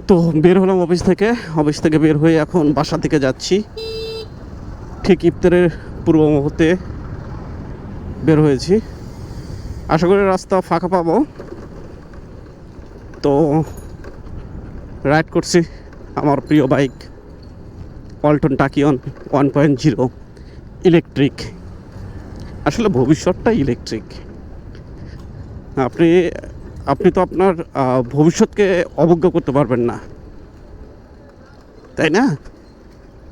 তো বের হলাম অফিস থেকে বের হয়ে এখন বাসা থেকে যাচ্ছি। ঠিক ইফতারের পূর্ব মুহূর্তে বের হয়েছি। আশা করি রাস্তা ফাঁকা পাবো। তো রাইড করছি আমার প্রিয় বাইক ওয়ালটন টাকিয়ন 1.0 ইলেকট্রিক। আসলে ভবিষ্যৎটা ইলেকট্রিক। আপনি আপনি তো আপনার ভবিষ্যৎকে অবজ্ঞা করতে পারবেন না, তাই না?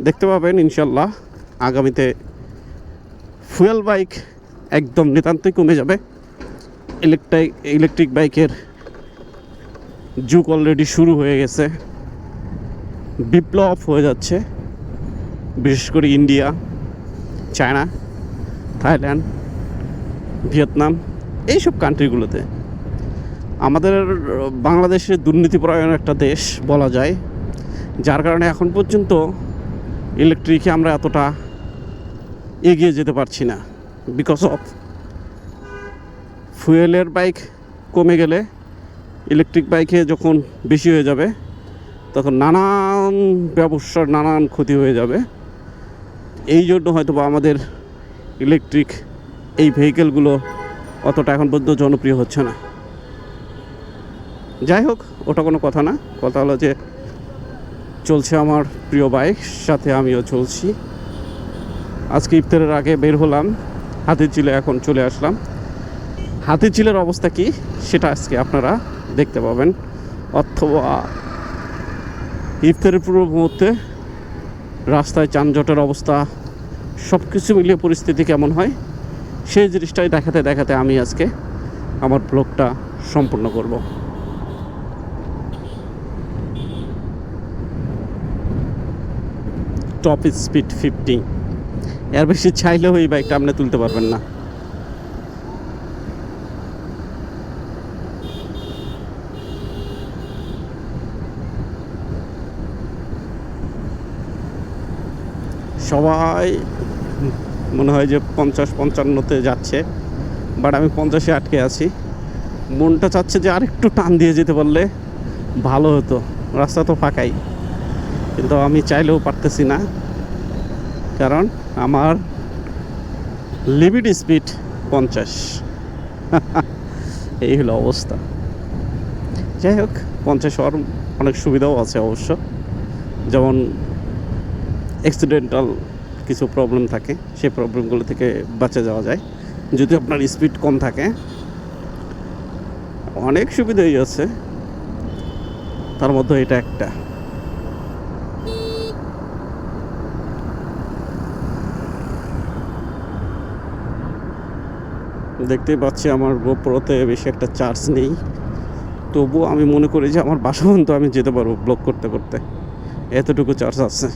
দেখতে পাবেন ইনশাল্লাহ আগামীতে ফুয়েল বাইক একদম নিতান্তই কমে যাবে। ইলেকট্রিক বাইকের যুগ অলরেডি শুরু হয়ে গেছে, বিপ্লব হয়ে যাচ্ছে। বিশেষ করে ইন্ডিয়া, চায়না, থাইল্যান্ড, ভিয়েতনাম এইসব কান্ট্রিগুলোতে। আমাদের বাংলাদেশের দুর্নীতিপরায়ণ একটা দেশ বলা যায়, যার কারণে এখন পর্যন্ত ইলেকট্রিকে আমরা এতটা এগিয়ে যেতে পারছি না। বিকজ অফ ফুয়েলের বাইক কমে গেলে ইলেকট্রিক বাইকে যখন বেশি হয়ে যাবে তখন নানান ব্যবসার নানান ক্ষতি হয়ে যাবে। এই জন্য হয়তো বা আমাদের ইলেকট্রিক এই ভেহিকেলগুলো অতটা এখন পর্যন্ত জনপ্রিয় হচ্ছে না। যাই হোক, ওটা কোনো কথা না। কথা হলো যে চলছে আমার প্রিয় বাইক, সাথে আমিও চলছি। আজকে ইফতারের আগে বের হলাম হাতিরঝিলে, এখন চলে আসলাম। হাতিরঝিলের অবস্থা কি সেটা আজকে আপনারা দেখতে পাবেন, অথবা ইফতারের পূর্ব মুহূর্তে রাস্তায় যানজটের অবস্থা সব কিছু মিলিয়ে পরিস্থিতি কেমন হয় সেই জিনিসটাই দেখাতে দেখাতে আমি আজকে আমার ব্লগটা সম্পূর্ণ করব। টপ স্পিড 50, এর বেশি চাইলেও এই বাইকটা আপনি তুলতে পারবেন না। সবাই মনে হয় যে 50-55-তে যাচ্ছে, বাট আমি 50-এ আটকে আছি। মনটা চাচ্ছে যে আরেকটু টান দিয়ে যেতে পারলে ভালো হতো, রাস্তা তো ফাঁকাই, কিন্তু আমি চাইলেও পারতেছি না, কারণ আমার লিমিট স্পিড 50। এই হলো অবস্থা। যাই হোক, 50 হওয়ার অনেক সুবিধাও আছে অবশ্য, যেমন অ্যাক্সিডেন্টাল কিছু প্রবলেম থাকে, সেই প্রবলেমগুলো থেকে বাঁচা যাওয়া যায় যদি আপনার স্পিড কম থাকে। অনেক সুবিধাই আছে, তার মধ্যে এটা একটা। দেখতেই পাচ্ছি আমার গোপ্রোতে বেশি একটা চার্জ নেই, তবুও আমি মনে করি যে আমার বাসা পর্যন্ত আমি যেতে পারবো ব্লগ করতে করতে, এতটুকু চার্জ আছে।